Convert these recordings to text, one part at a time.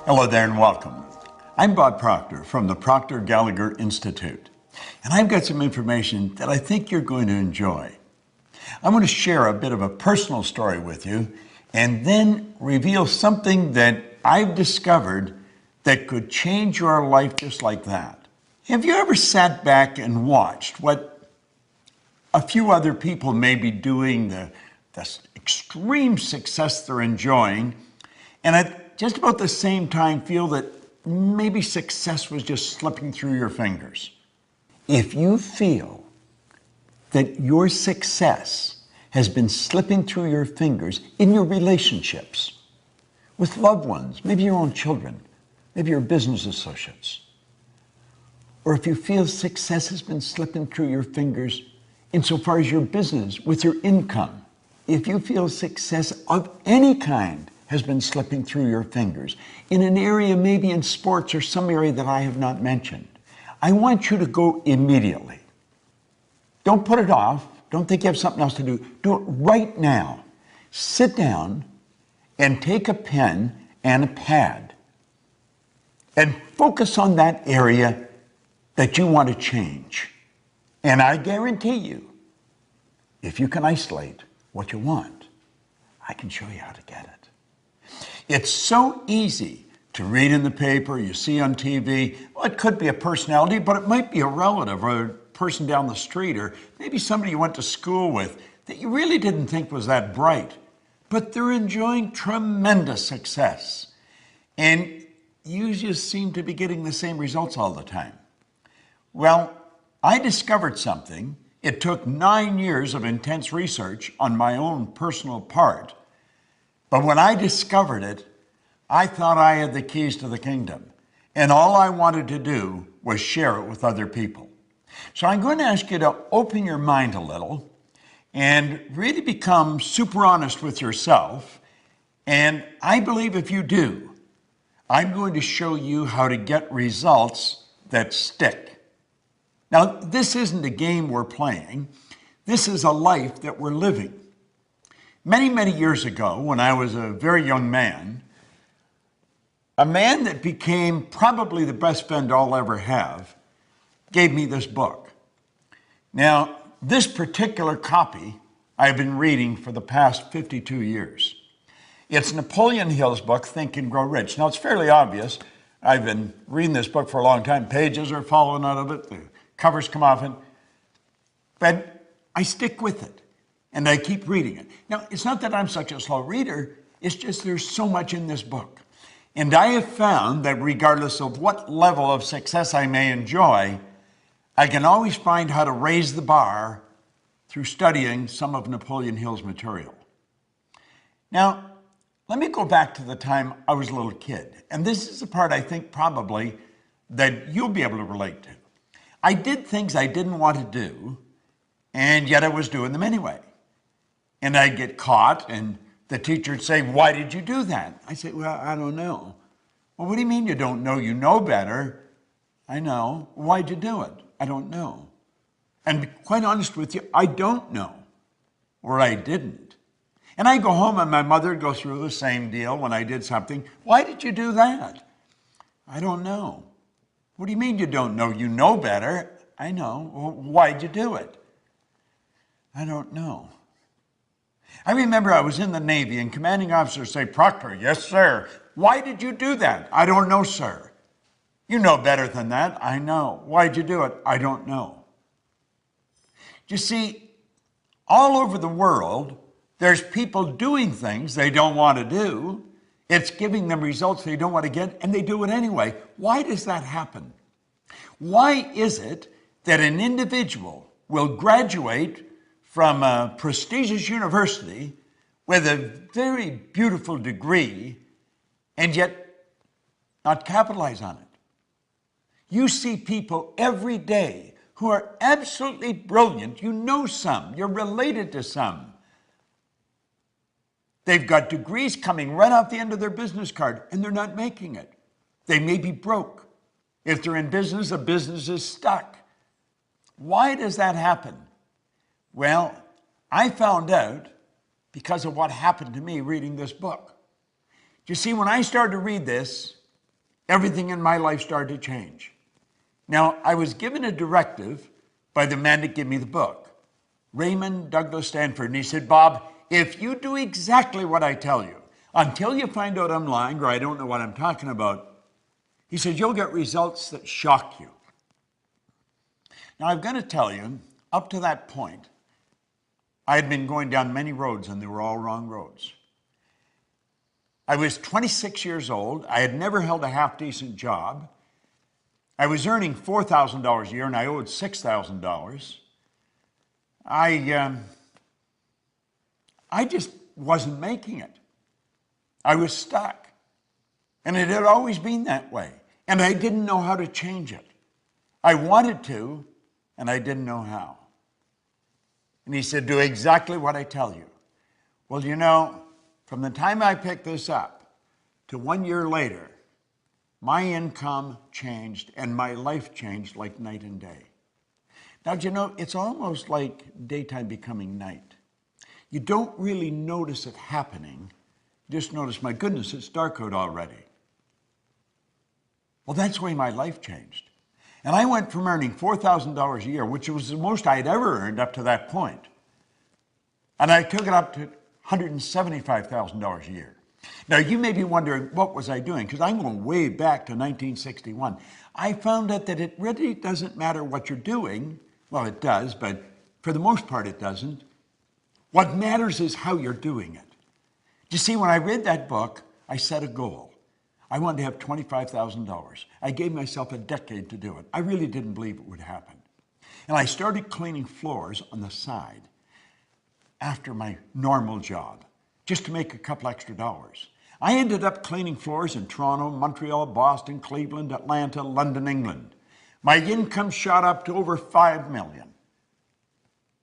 Hello there and welcome. I'm Bob Proctor from the Proctor Gallagher Institute, and I've got some information that I think you're going to enjoy. I'm going to share a bit of a personal story with you and then reveal something that I've discovered that could change your life just like that. Have you ever sat back and watched what a few other people may be doing, the extreme success they're enjoying, and at just about the same time feel that maybe success was just slipping through your fingers? If you feel that your success has been slipping through your fingers in your relationships with loved ones, maybe your own children, maybe your business associates, or if you feel success has been slipping through your fingers insofar as your business, with your income, if you feel success of any kind has been slipping through your fingers in an area, maybe in sports or some area that I have not mentioned, I want you to go immediately. Don't put it off. Don't think you have something else to do. Do it right now. Sit down and take a pen and a pad and focus on that area that you want to change. And I guarantee you, if you can isolate what you want, I can show you how to get it. It's so easy to read in the paper, you see on TV. Well, it could be a personality, but it might be a relative or a person down the street, or maybe somebody you went to school with that you really didn't think was that bright, but they're enjoying tremendous success. And you just seem to be getting the same results all the time. Well, I discovered something. It took 9 years of intense research on my own personal part. But when I discovered it, I thought I had the keys to the kingdom. And all I wanted to do was share it with other people. So I'm going to ask you to open your mind a little and really become super honest with yourself. And I believe if you do, I'm going to show you how to get results that stick. Now, this isn't a game we're playing. This is a life that we're living. Many, many years ago, when I was a very young man, a man that became probably the best friend I'll ever have gave me this book. Now, this particular copy I've been reading for the past 52 years. It's Napoleon Hill's book, Think and Grow Rich. Now, it's fairly obvious. I've been reading this book for a long time. Pages are falling out of it. The covers come off it. But I stick with it. And I keep reading it. Now, it's not that I'm such a slow reader. It's just there's so much in this book. And I have found that regardless of what level of success I may enjoy, I can always find how to raise the bar through studying some of Napoleon Hill's material. Now, let me go back to the time I was a little kid. And this is the part I think probably that you'll be able to relate to. I did things I didn't want to do, and yet I was doing them anyway. And I'd get caught, and the teacher would say, "Why did you do that?" I said, "Well, I don't know." "Well, what do you mean you don't know? You know better." "I know." "Why'd you do it?" "I don't know." And to be quite honest with you, I don't know, or I didn't. And I go home and my mother would go through the same deal when I did something. "Why did you do that?" "I don't know." "What do you mean you don't know? You know better." "I know." "Well, why'd you do it?" "I don't know." I remember I was in the Navy and commanding officers say, "Proctor." "Yes, sir." "Why did you do that?" "I don't know, sir." "You know better than that." "I know." "Why'd you do it?" "I don't know." You see, all over the world, there's people doing things they don't want to do. It's giving them results they don't want to get, and they do it anyway. Why does that happen? Why is it that an individual will graduate from a prestigious university with a very beautiful degree and yet not capitalize on it? You see people every day who are absolutely brilliant. You know some, you're related to some. They've got degrees coming right off the end of their business card, and they're not making it. They may be broke. If they're in business, the business is stuck. Why does that happen? Well, I found out because of what happened to me reading this book. You see, when I started to read this, everything in my life started to change. Now, I was given a directive by the man that gave me the book, Raymond Douglas Stanford, and he said, Bob, if you do exactly what I tell you, until you find out I'm lying or I don't know what I'm talking about, he said, you'll get results that shock you. Now, I've got to tell you, up to that point, I had been going down many roads and they were all wrong roads. I was 26 years old. I had never held a half-decent job. I was earning $4,000 a year and I owed $6,000. I just wasn't making it. I was stuck. And it had always been that way. And I didn't know how to change it. I wanted to, and I didn't know how. And he said, do exactly what I tell you. Well, you know, from the time I picked this up to 1 year later, my income changed and my life changed like night and day. Now, you know, it's almost like daytime becoming night. You don't really notice it happening. Just notice, my goodness, it's dark out already. Well, that's the way my life changed. And I went from earning $4,000 a year, which was the most I had ever earned up to that point, and I took it up to $175,000 a year. Now, you may be wondering, what was I doing? Because I'm going way back to 1961. I found out that it really doesn't matter what you're doing. Well, it does, but for the most part, it doesn't. What matters is how you're doing it. You see, when I read that book, I set a goal. I wanted to have $25,000. I gave myself a decade to do it. I really didn't believe it would happen. And I started cleaning floors on the side after my normal job, just to make a couple extra dollars. I ended up cleaning floors in Toronto, Montreal, Boston, Cleveland, Atlanta, London, England. My income shot up to over $5 million.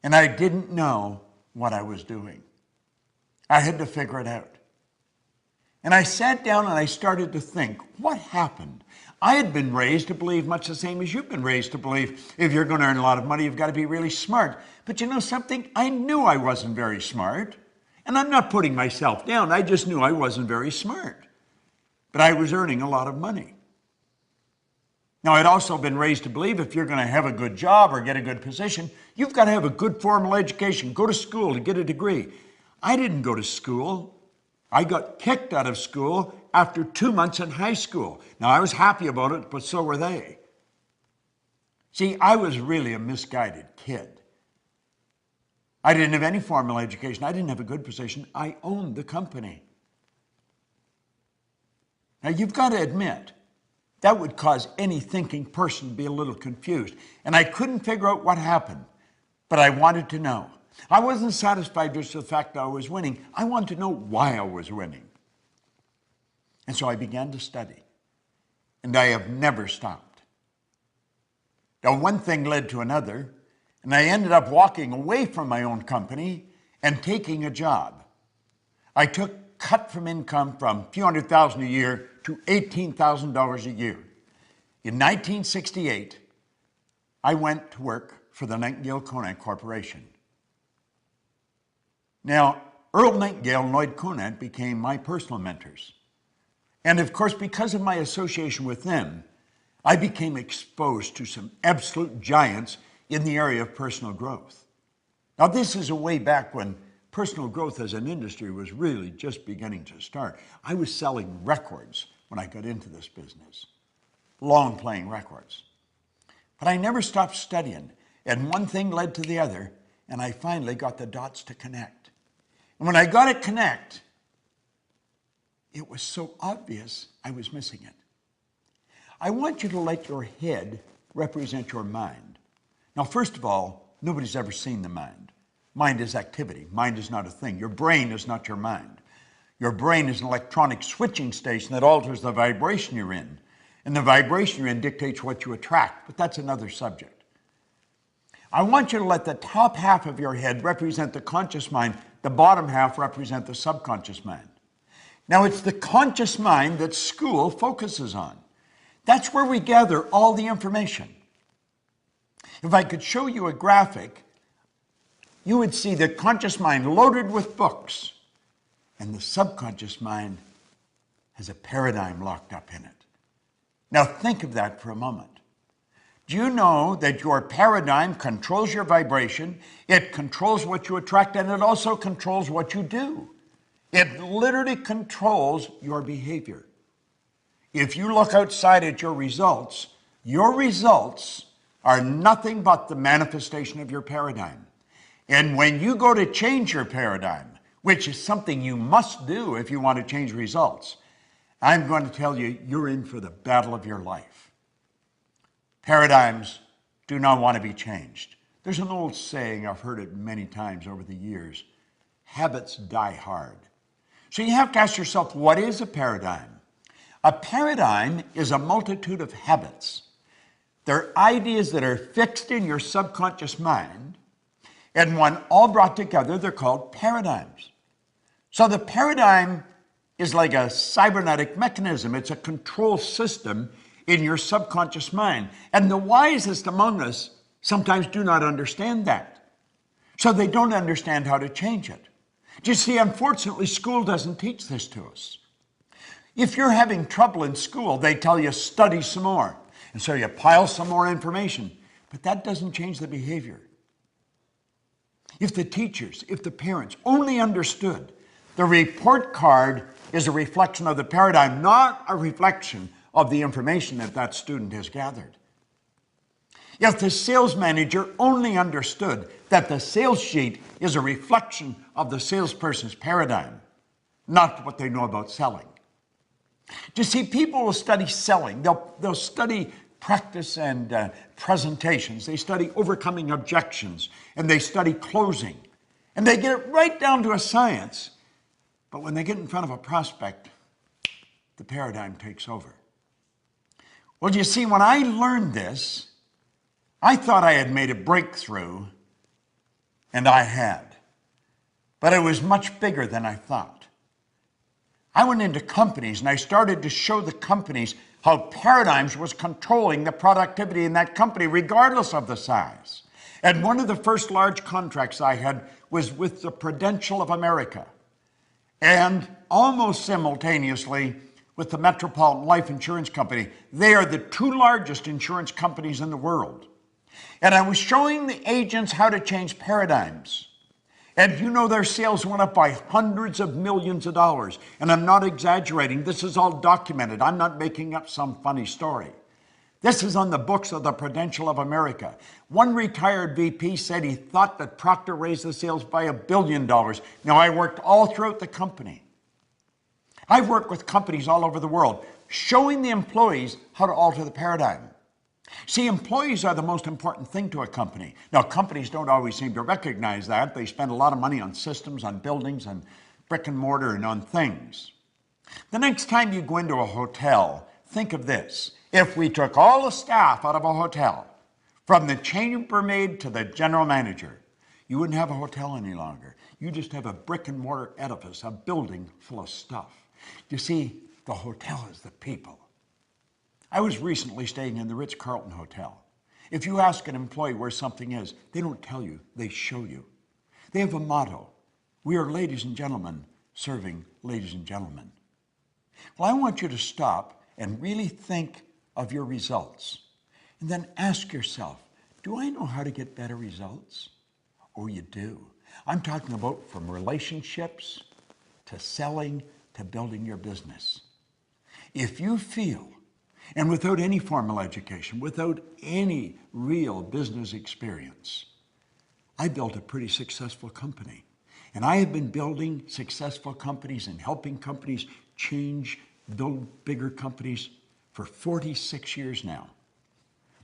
And I didn't know what I was doing. I had to figure it out. And I sat down and I started to think, what happened? I had been raised to believe much the same as you've been raised to believe. If you're going to earn a lot of money, you've got to be really smart. But you know something? I knew I wasn't very smart. And I'm not putting myself down. I just knew I wasn't very smart. But I was earning a lot of money. Now, I'd also been raised to believe if you're going to have a good job or get a good position, you've got to have a good formal education, go to school to get a degree. I didn't go to school. I got kicked out of school after 2 months in high school. Now, I was happy about it, but so were they. See, I was really a misguided kid. I didn't have any formal education. I didn't have a good position. I owned the company. Now, you've got to admit, that would cause any thinking person to be a little confused. And I couldn't figure out what happened, but I wanted to know. I wasn't satisfied just with the fact that I was winning. I wanted to know why I was winning. And so I began to study. And I have never stopped. Now, one thing led to another, and I ended up walking away from my own company and taking a job. I took cut from income from a few $100,000 a year to $18,000 a year. In 1968, I went to work for the Nightingale Conant Corporation. Now, Earl Nightingale and Lloyd Conant became my personal mentors. And of course, because of my association with them, I became exposed to some absolute giants in the area of personal growth. Now, this is a way back when personal growth as an industry was really just beginning to start. I was selling records when I got into this business, long playing records. But I never stopped studying, and one thing led to the other, and I finally got the dots to connect. And when I got it connect, it was so obvious I was missing it. I want you to let your head represent your mind. Now, first of all, nobody's ever seen the mind. Mind is activity. Mind is not a thing. Your brain is not your mind. Your brain is an electronic switching station that alters the vibration you're in. And the vibration you're in dictates what you attract, but that's another subject. I want you to let the top half of your head represent the conscious mind, the bottom half represent the subconscious mind. Now, it's the conscious mind that school focuses on. That's where we gather all the information. If I could show you a graphic, you would see the conscious mind loaded with books, and the subconscious mind has a paradigm locked up in it. Now think of that for a moment. Do you know that your paradigm controls your vibration, it controls what you attract, and it also controls what you do? It literally controls your behavior. If you look outside at your results are nothing but the manifestation of your paradigm. And when you go to change your paradigm, which is something you must do if you want to change results, I'm going to tell you, you're in for the battle of your life. Paradigms do not want to be changed. There's an old saying, I've heard it many times over the years, habits die hard. So you have to ask yourself, what is a paradigm? A paradigm is a multitude of habits. They're ideas that are fixed in your subconscious mind, and when all brought together, they're called paradigms. So the paradigm is like a cybernetic mechanism. It's a control system in your subconscious mind. And the wisest among us sometimes do not understand that. So they don't understand how to change it. Do you see, unfortunately, school doesn't teach this to us. If you're having trouble in school, they tell you study some more. And so you pile some more information. But that doesn't change the behavior. If the teachers, if the parents only understood the report card is a reflection of the paradigm, not a reflection of the information that that student has gathered. If the sales manager only understood that the sales sheet is a reflection of the salesperson's paradigm, not what they know about selling. You see, people will study selling. They'll study practice and presentations. They study overcoming objections, and they study closing. And they get it right down to a science. But when they get in front of a prospect, the paradigm takes over. Well, you see, when I learned this, I thought I had made a breakthrough, and I had. But it was much bigger than I thought. I went into companies, and I started to show the companies how paradigms was controlling the productivity in that company, regardless of the size. And one of the first large contracts I had was with the Prudential of America, and almost simultaneously with the Metropolitan Life Insurance Company. They are the two largest insurance companies in the world. And I was showing the agents how to change paradigms. And you know, their sales went up by hundreds of millions of dollars. And I'm not exaggerating. This is all documented. I'm not making up some funny story. This is on the books of the Prudential of America. One retired VP said he thought that Procter raised the sales by $1 billion. Now, I worked all throughout the company. I've worked with companies all over the world, showing the employees how to alter the paradigm. See, employees are the most important thing to a company. Now, companies don't always seem to recognize that. They spend a lot of money on systems, on buildings, on brick and mortar, and on things. The next time you go into a hotel, think of this. If we took all the staff out of a hotel, from the chambermaid to the general manager, you wouldn't have a hotel any longer. You just have a brick and mortar edifice, a building full of stuff. You see, the hotel is the people. I was recently staying in the Ritz-Carlton Hotel. If you ask an employee where something is, they don't tell you, they show you. They have a motto: we are ladies and gentlemen serving ladies and gentlemen. Well, I want you to stop and really think of your results. And then ask yourself, do I know how to get better results? Oh, you do. I'm talking about from relationships to selling to building your business. If you feel, and without any formal education, without any real business experience, I built a pretty successful company. And I have been building successful companies and helping companies change, build bigger companies for 46 years now.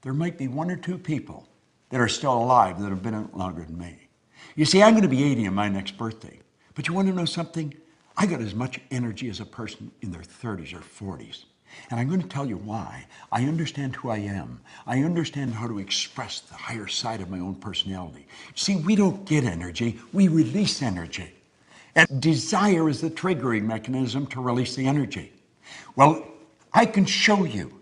There might be one or two people that are still alive that have been in it longer than me. You see, I'm going to be 80 on my next birthday. But you want to know something? I got as much energy as a person in their 30s or 40s. And I'm going to tell you why. I understand who I am. I understand how to express the higher side of my own personality. See, we don't get energy, we release energy. And desire is the triggering mechanism to release the energy. Well, I can show you